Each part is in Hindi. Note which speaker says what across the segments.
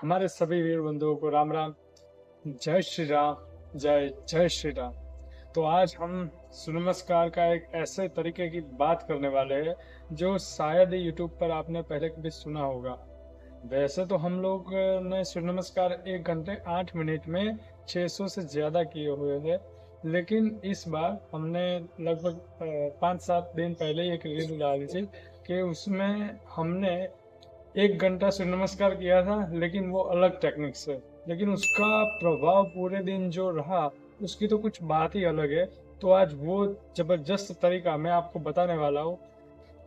Speaker 1: हमारे सभी वीर बंधुओं को राम राम। जय श्री राम। जय जय श्री राम। तो आज हम सूर्य नमस्कार का एक ऐसे तरीके की बात करने वाले हैं जो शायद ही यूट्यूब पर आपने पहले कभी सुना होगा। वैसे तो हम लोग ने सूर्य नमस्कार 1 घंटे 8 मिनट में 600 से ज्यादा किए हुए हैं, लेकिन इस बार हमने लगभग 5-7 दिन पहले एक रील डाली थी कि उसमें हमने 1 घंटा सूर्य नमस्कार किया था, लेकिन वो अलग टेक्निक से। लेकिन उसका प्रभाव पूरे दिन जो रहा उसकी तो कुछ बात ही अलग है। तो आज वो जबरदस्त तरीका मैं आपको बताने वाला हूँ।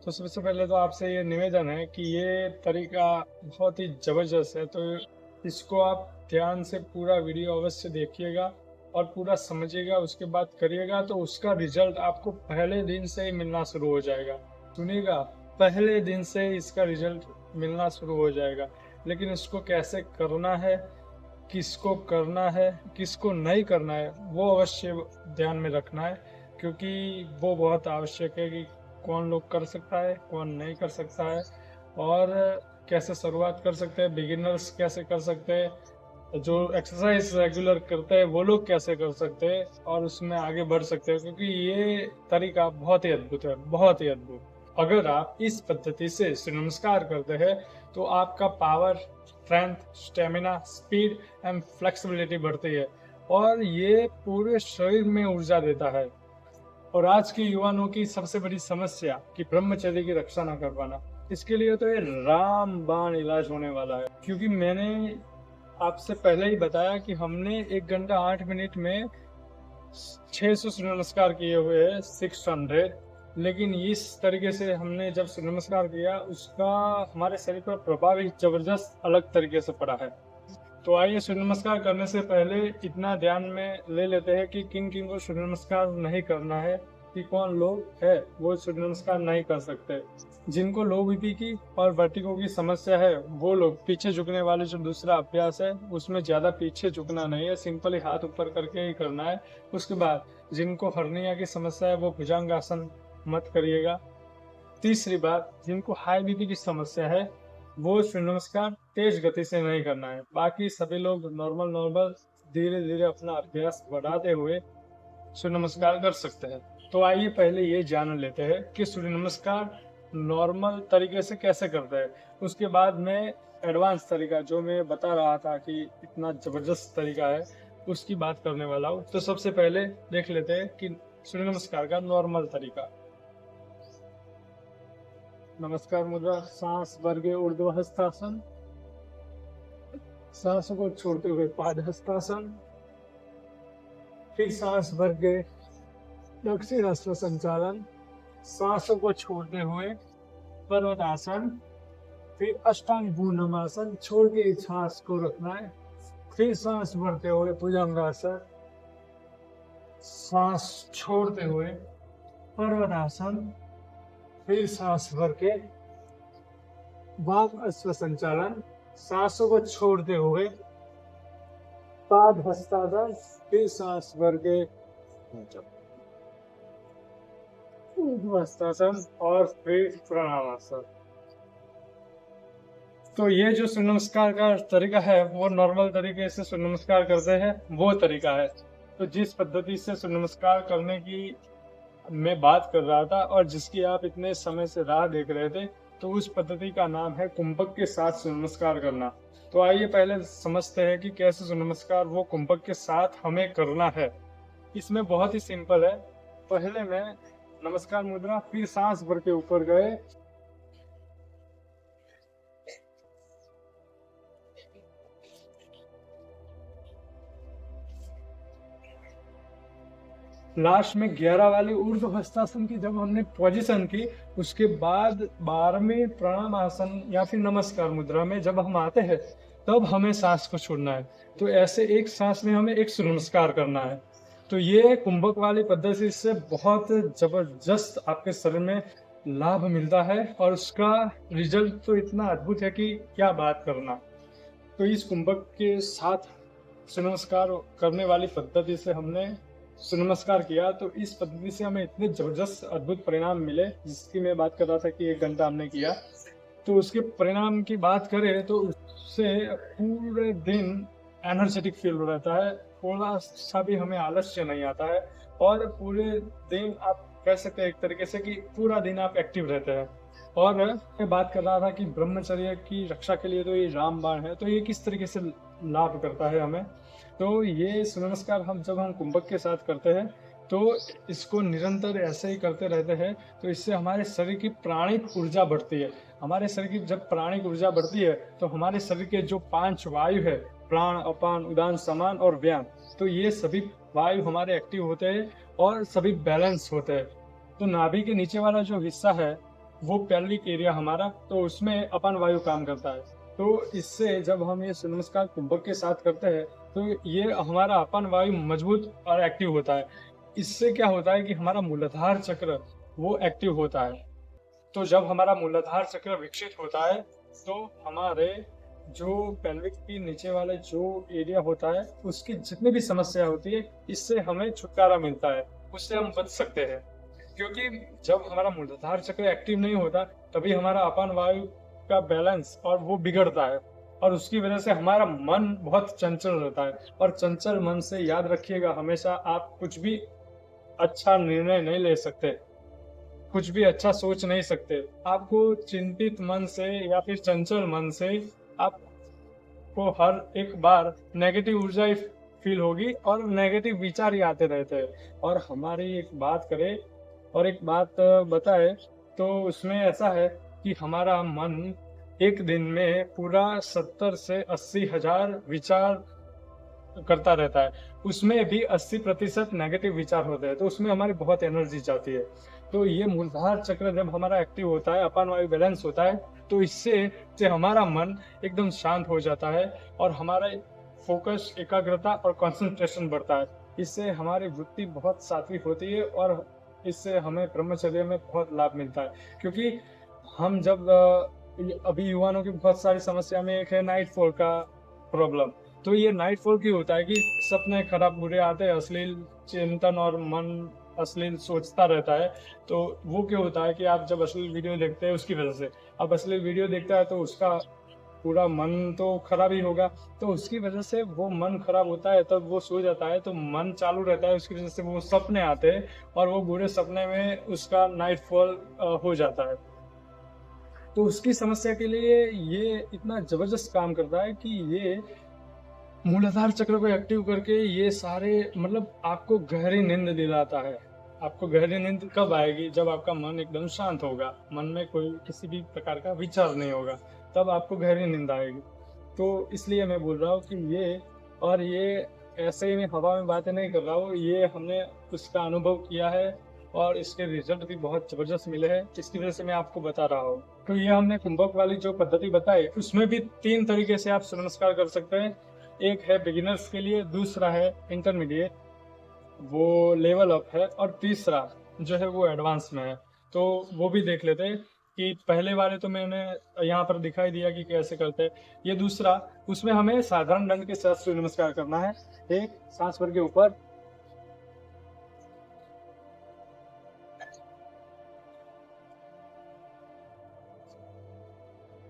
Speaker 1: तो सबसे पहले तो आपसे ये निवेदन है कि ये तरीका बहुत ही जबरदस्त है, तो इसको आप ध्यान से पूरा वीडियो अवश्य देखिएगा और पूरा समझिएगा, उसके बाद करिएगा तो उसका रिजल्ट आपको पहले दिन से ही मिलना शुरू हो जाएगा। सुनिएगा, पहले दिन से इसका रिजल्ट मिलना शुरू हो जाएगा। लेकिन इसको कैसे करना है, किसको करना है, किसको नहीं करना है, वो अवश्य ध्यान में रखना है, क्योंकि वो बहुत आवश्यक है कि कौन लोग कर सकता है, कौन नहीं कर सकता है, और कैसे शुरुआत कर सकते हैं, बिगिनर्स कैसे कर सकते हैं, जो एक्सरसाइज रेगुलर करते हैं वो लोग कैसे कर सकते हैं और उसमें आगे बढ़ सकते हैं। क्योंकि ये तरीका बहुत ही अद्भुत है, बहुत ही अद्भुत। अगर आप इस पद्धति से सूर्य नमस्कार करते हैं तो आपका power, strength, stamina, speed and flexibility बढ़ती है और ये पूरे शरीर में ऊर्जा देता है। और आज के युवाओं की सबसे बड़ी समस्या कि ब्रह्मचर्य की रक्षा न कर पाना, इसके लिए तो ये रामबाण इलाज होने वाला है। क्योंकि मैंने आपसे पहले ही बताया कि हमने 1 घंटा 8 मिनट में 600 सूर्य नमस्कार किए हुए हैं, 600। लेकिन इस तरीके से हमने जब सूर्य नमस्कार किया उसका हमारे शरीर पर प्रभाव ही जबरदस्त अलग तरीके से पड़ा है। तो आइए सूर्य नमस्कार करने से पहले इतना ध्यान में ले लेते हैं कि किन किन को सूर्य नमस्कार नहीं करना है, कि कौन लोग है वो सूर्य नमस्कार नहीं कर सकते। जिनको लो बीपी की और वर्टिगो की समस्या है वो लोग पीछे झुकने वाले जो दूसरा अभ्यास है उसमें ज्यादा पीछे झुकना नहीं है, सिंपली हाथ ऊपर करके ही करना है। उसके बाद जिनको हर्निया की समस्या है वो भुजंगासन मत करिएगा। तीसरी बात, जिनको हाई बीपी की समस्या है वो सूर्य नमस्कार तेज गति से नहीं करना है। बाकी सभी लोग नॉर्मल नॉर्मल धीरे धीरे अपना अभ्यास बढ़ाते हुए सूर्य नमस्कार कर सकते हैं। तो आइए पहले ये जान लेते हैं कि सूर्य नमस्कार नॉर्मल तरीके से कैसे करते हैं। उसके बाद मैं एडवांस तरीका जो मैं बता रहा था कि इतना जबरदस्त तरीका है उसकी बात करने वाला हूँ। तो सबसे पहले देख लेते हैं कि सूर्य नमस्कार का नॉर्मल तरीका। नमस्कार मुद्रा, सांस भर के ऊर्ध्व हस्तासन, सांसों को छोड़ते हुए पाद हस्तासन, फिर सांस भर के दक्षिण हस्त संचालन, सांसों को छोड़ते हुए पर्वतासन, फिर अष्टांग पूर्णमासन, छोड़ के सांस को रखना है, फिर सांस भरते हुए भुजंगासन, सांस छोड़ते हुए पर्वतासन, फिर सांस भर के वाम अश्व संचालन, सांसों को छोड़ते हुए पाद हस्तासन, फिर सांस भर के हस्तासन और फिर प्रणामासन। तो ये जो सूर्य नमस्कार का तरीका है वो नॉर्मल तरीके से सूर्य नमस्कार करते हैं वो तरीका है। तो जिस पद्धति से सूर्य नमस्कार करने की मैं बात कर रहा था और जिसकी आप इतने समय से राह देख रहे थे, तो उस पद्धति का नाम है कुंभक के साथ सूर्य नमस्कार करना। तो आइए पहले समझते हैं कि कैसे सूर्य नमस्कार वो कुंभक के साथ हमें करना है। इसमें बहुत ही सिंपल है। पहले मैं नमस्कार मुद्रा, फिर सांस भर के ऊपर गए, लास्ट में 11 वाली ऊर्ध्व हस्तासन की जब हमने पोजीशन की, उसके बाद 12वें प्रणाम आसन या फिर नमस्कार मुद्रा में जब हम आते हैं तब हमें सांस को छोड़ना है। तो ऐसे एक सांस में हमें एक सूर्य नमस्कार करना है। तो ये कुंभक वाली पद्धति से बहुत जबरदस्त आपके शरीर में लाभ मिलता है और उसका रिजल्ट तो इतना अद्भुत है कि क्या बात करना। तो इस कुंभक के साथ सूर्य नमस्कार करने वाली पद्धति से हमने सूर्य नमस्कार किया, तो इस पद्धति से हमें इतने जबरदस्त अद्भुत परिणाम मिले जिसकी मैं बात कर रहा था कि 1 घंटा हमने किया। तो उसके परिणाम की बात करें तो उससे पूरे दिन एनर्जेटिक फील रहता है, थोड़ा सा भी हमें आलस्य नहीं आता है, और पूरे दिन आप कह सकते हैं एक तरीके से कि पूरा दिन आप एक्टिव रहते हैं। और मैं बात कर रहा था कि ब्रह्मचर्य की रक्षा के लिए तो ये रामबाण है, तो ये किस तरीके से लाभ करता है हमें। तो ये सूर्य नमस्कार हम कुंभक के साथ करते हैं, तो इसको निरंतर ऐसे ही करते रहते हैं, तो इससे हमारे शरीर की प्राणिक ऊर्जा बढ़ती है। हमारे शरीर की जब प्राणिक ऊर्जा बढ़ती है तो हमारे शरीर के जो 5 वायु है, प्राण, अपान, उदान, समान और व्यान, तो ये सभी वायु हमारे एक्टिव होते हैं और सभी बैलेंस होते हैं। तो नाभि के नीचे वाला जो हिस्सा है वो पेल्विक एरिया हमारा, तो उसमें अपान वायु काम करता है। तो इससे जब हम ये सूर्य नमस्कार कुंभक के साथ करते हैं तो ये हमारा अपान वायु मजबूत और एक्टिव होता है। इससे क्या होता है कि हमारा मूलाधार चक्र वो एक्टिव होता है। तो जब हमारा मूलाधार चक्र विकसित होता है तो हमारे जो पेल्विक के नीचे वाले जो एरिया होता है उसकी जितनी भी समस्या होती है, इससे हमें छुटकारा मिलता है, उससे हम बच सकते हैं। क्योंकि जब हमारा मूलाधार चक्र एक्टिव नहीं होता तभी हमारा अपान वायु का बैलेंस और वो बिगड़ता है, और उसकी वजह से हमारा मन बहुत चंचल रहता है। और चंचल मन से याद रखिएगा, हमेशा आप कुछ भी अच्छा निर्णय नहीं ले सकते, कुछ भी अच्छा सोच नहीं सकते। आपको चिंतित मन से या फिर चंचल मन से आपको हर एक बार नेगेटिव ऊर्जा ही फील होगी और नेगेटिव विचार ही आते रहते हैं। और हमारी एक बात करें और एक बात बताए तो उसमें ऐसा है कि हमारा मन एक दिन में पूरा 70 से 80 हजार विचार करता रहता है, उसमें भी 80% नेगेटिव विचार होते हैं, तो उसमें हमारी बहुत एनर्जी जाती है। तो ये मूलाधार चक्र जब हमारा एक्टिव होता है, अपान वायु बैलेंस होता है, तो इससे हमारा मन एकदम शांत हो जाता है और हमारा फोकस, एकाग्रता और कंसंट्रेशन बढ़ता है। इससे हमारी वृत्ति बहुत सात्विक होती है और इससे हमें ब्रह्मचर्य में बहुत लाभ मिलता है। क्योंकि हम जब अभी युवाओं की बहुत सारी समस्या में एक है नाइटफॉल का प्रॉब्लम। तो ये नाइटफॉल क्यों होता है कि सपने खराब बुरे आते हैं, अश्लील चिंतन और मन अश्लील सोचता रहता है। तो वो क्यों होता है कि आप जब अश्लील वीडियो देखते हैं उसकी वजह से, अब अश्लील वीडियो देखता है तो उसका पूरा मन तो खराब ही होगा, तो उसकी वजह से वो मन खराब होता है, तब वो सो जाता है तो मन चालू रहता है, उसकी वजह से वो सपने आते हैं और वो बुरे सपने में उसका नाइटफॉल हो जाता है। तो उसकी समस्या के लिए ये इतना जबरदस्त काम करता है कि ये मूलाधार चक्र को एक्टिव करके ये सारे मतलब आपको गहरी नींद दिलाता है। आपको गहरी नींद कब आएगी? जब आपका मन एकदम शांत होगा, मन में कोई किसी भी प्रकार का विचार नहीं होगा, तब आपको गहरी नींद आएगी। तो इसलिए मैं बोल रहा हूँ कि ये ऐसे ही मैं हवा में बातें नहीं कर रहा हूँ, ये हमने उसका अनुभव किया है और इसके रिजल्ट भी बहुत जबरदस्त मिले हैं, इसकी वजह से मैं आपको बता रहा हूँ। तो ये हमने कुंभक वाली जो पद्धति बताई उसमें भी 3 तरीके से आप सूर्य नमस्कार कर सकते हैं। एक है बिगिनर्स के लिए, दूसरा है इंटरमीडिएट, वो लेवल अप है, और तीसरा जो है वो एडवांस में है। तो वो भी देख लेते हैं कि पहले वाले तो मैंने यहाँ पर दिखाई दिया कि कैसे करते हैं। ये दूसरा, उसमें हमें साधारण दंड के साथ सूर्य नमस्कार करना है। एक सांस भर के ऊपर,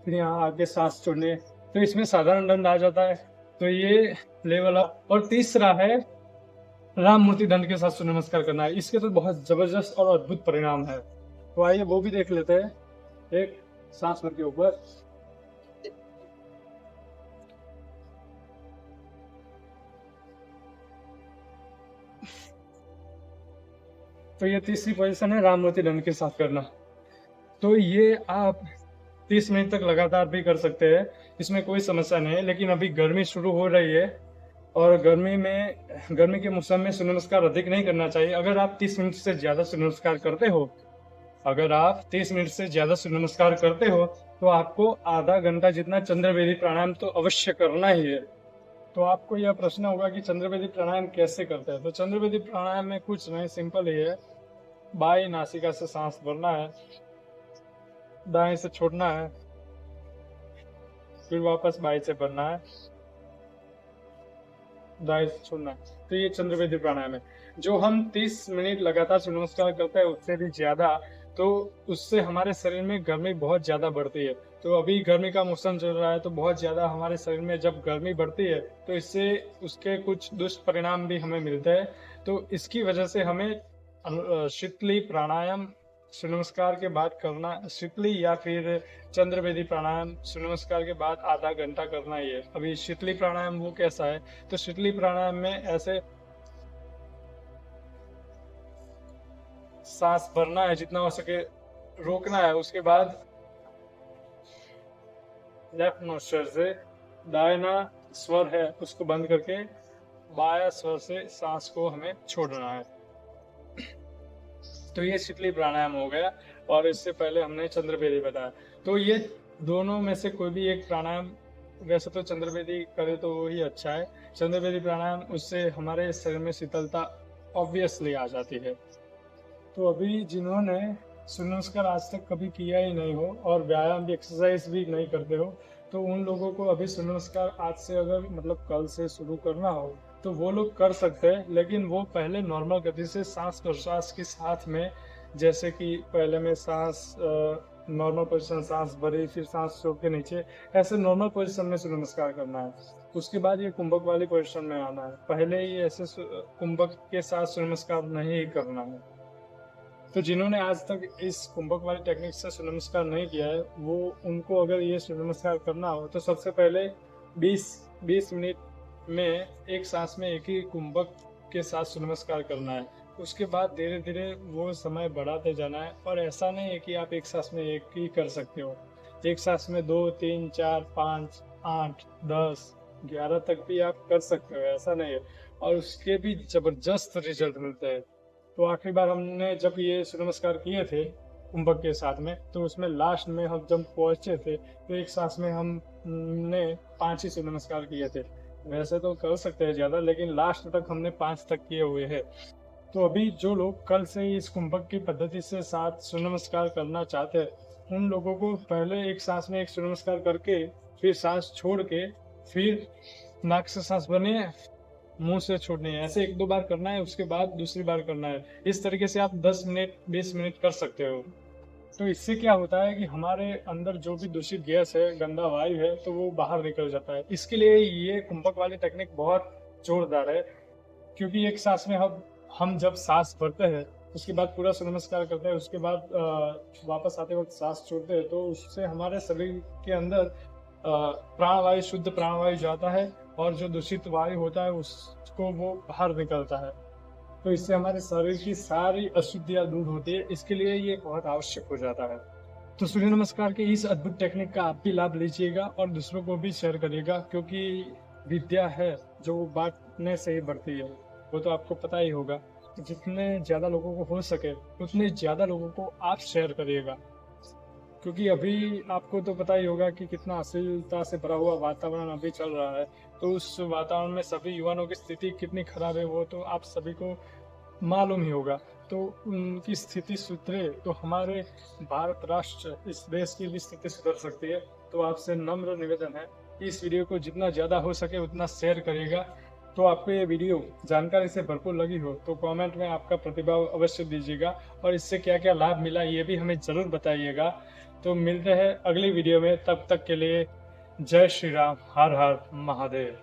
Speaker 1: फिर यहाँ आगे सांस छोड़ने, तो इसमें साधारण दंड आ जाता है। तो ये लेवल अप। और तीसरा है राम मूर्ति दंड के साथ सूर्य नमस्कार करना है। इसके तो बहुत जबरदस्त और अद्भुत परिणाम है। तो आइए वो भी देख लेते हैं। एक सांस भर के ऊपर, तो ये तीसरी पोजीशन है राम मूर्ति दंड के साथ करना। तो ये आप 30 मिनट तक लगातार भी कर सकते हैं, इसमें कोई समस्या नहीं है। लेकिन अभी गर्मी शुरू हो रही है और गर्मी के मौसम में सूर्य नमस्कार अधिक नहीं करना चाहिए। अगर आप 30 मिनट से ज्यादा सूर्य नमस्कार करते हो, अगर आप 30 मिनट से ज्यादा सूर्य नमस्कार करते हो तो आपको आधा घंटा जितना चंद्रवेदी प्राणायाम तो अवश्य करना ही है। तो आपको यह प्रश्न होगा कि चंद्रवेदी प्राणायाम कैसे करते हैं। तो चंद्रवेदी प्राणायाम में कुछ नहीं, सिंपल ही है। बाई नासिका से सांस भरना है, दाएं से छोड़ना है, फिर वापस बाई से भरना है, दाएं से छोड़ना है। तो ये चंद्रवेदी प्राणायाम है। जो हम 30 मिनट लगातार सूर्य नमस्कार करते हैं उससे भी ज्यादा, तो उससे हमारे शरीर में गर्मी बहुत ज्यादा बढ़ती है। तो अभी गर्मी का मौसम चल रहा है, तो बहुत ज़्यादा हमारे शरीर में जब गर्मी बढ़ती है तो इससे उसके कुछ दुष्परिणाम भी हमें मिलते हैं। तो इसकी वजह से हमें शीतली प्राणायाम सूर्य नमस्कार के बाद करना, शीतली या फिर चंद्रवेदी प्राणायाम सूर्य नमस्कार के बाद आधा घंटा करना ही है। अभी शीतली प्राणायाम वो कैसा है, तो शीतली प्राणायाम में ऐसे सांस भरना है, जितना हो सके रोकना है, उसके बाद लेफ्ट नोस्ट्रल से दाहिना स्वर है उसको बंद करके बायां स्वर से सांस को हमें छोड़ना है। तो ये शीतली प्राणायाम हो गया, और इससे पहले हमने चंद्रवेदी बताया। तो ये दोनों में से कोई भी एक प्राणायाम, वैसे तो चंद्रवेदी करे तो वही अच्छा है। चंद्रवेदी प्राणायाम, उससे हमारे शरीर में शीतलता ऑब्वियसली आ जाती है। तो अभी जिन्होंने सूर्य नमस्कार आज तक कभी किया ही नहीं हो और व्यायाम भी, एक्सरसाइज भी नहीं करते हो, तो उन लोगों को अभी सूर्य नमस्कार आज से अगर मतलब कल से शुरू करना हो तो वो लोग कर सकते हैं। लेकिन वो पहले नॉर्मल गति से सांस प्रश्वास के साथ में, जैसे कि पहले में सांस नॉर्मल पोजीशन, सांस भरी, फिर सांस छोड़ के नीचे, ऐसे नॉर्मल पोजीशन में सूर्य नमस्कार करना है। उसके बाद ये कुंभक वाली पोजीशन में आना है। पहले ही ऐसे कुंभक के साथ सूर्य नमस्कार नहीं करना है। तो जिन्होंने आज तक इस कुंभक वाली टेक्निक से सूर्य नमस्कार नहीं किया है, वो उनको अगर ये सूर्य नमस्कार करना हो तो सबसे पहले 20 मिनट में एक सांस में एक ही कुंभक के साथ सूर्य नमस्कार करना है। उसके बाद धीरे धीरे वो समय बढ़ाते जाना है, और ऐसा नहीं है कि आप एक सांस में एक ही कर सकते हो। एक सांस में 2, 3, 4, 5, 8, 10, 11 तक भी आप कर सकते हो, ऐसा नहीं है। और उसके भी जबरदस्त रिजल्ट मिलते हैं। तो आखिरी बार हमने जब ये सूर्य नमस्कार किए थे कुंभक के साथ में, तो उसमें लास्ट में हम जब पहुंचे थे तो एक सांस में हमने 5 ही सूर्य नमस्कार किए थे। वैसे तो कर सकते हैं ज़्यादा, लेकिन लास्ट तक हमने 5 तक किए हुए हैं। तो अभी जो लोग कल से ही इस कुंभक की पद्धति से साथ सूर्य नमस्कार करना चाहते हैं, उन लोगों को पहले एक सांस में एक सूर्य नमस्कार करके, फिर सांस छोड़ के, फिर नाक से सांस भरनी है, मुंह से छोड़नी है। ऐसे 1-2 बार करना है, उसके बाद दूसरी बार करना है। इस तरीके से आप 10 मिनट 20 मिनट कर सकते हो। तो इससे क्या होता है कि हमारे अंदर जो भी दूषित गैस है, गंदा वायु है, तो वो बाहर निकल जाता है। इसके लिए ये कुंभक वाली टेक्निक बहुत जोरदार है, क्योंकि एक सांस में हम जब सांस भरते हैं, उसके बाद पूरा सूर्य नमस्कार करते हैं, उसके बाद वापस आते वक्त सांस छोड़ते हैं, तो उससे हमारे शरीर के अंदर प्राणवायु, शुद्ध प्राणवायु जाता है, और जो दूषित वायु होता है उसको वो बाहर निकलता है। तो इससे हमारे शरीर की सारी अशुद्धियां दूर होती है। इसके लिए ये बहुत आवश्यक हो जाता है। तो सूर्य नमस्कार के इस अद्भुत टेक्निक का आप भी लाभ लीजिएगा और दूसरों को भी शेयर करिएगा, क्योंकि विद्या है जो बांटने से ही बढ़ती है, वो तो आपको पता ही होगा। तो जितने ज़्यादा लोगों को हो सके उतने ज़्यादा लोगों को आप शेयर करिएगा, क्योंकि अभी आपको तो पता ही होगा कि कितना अश्लीलता से भरा हुआ वातावरण अभी चल रहा है। तो उस वातावरण में सभी युवाओं की स्थिति कितनी खराब है, वो तो आप सभी को मालूम ही होगा। तो उनकी स्थिति सुधरे तो हमारे भारत राष्ट्र, इस देश की भी स्थिति सुधर सकती है। तो आपसे नम्र निवेदन है, इस वीडियो को जितना ज़्यादा हो सके उतना शेयर करिएगा। तो आपको ये वीडियो जानकारी से भरपूर लगी हो तो कमेंट में आपका प्रतिभाव अवश्य दीजिएगा, और इससे क्या क्या लाभ मिला ये भी हमें ज़रूर बताइएगा। तो मिलते हैं अगली वीडियो में, तब तक के लिए जय श्री राम, हर हर महादेव।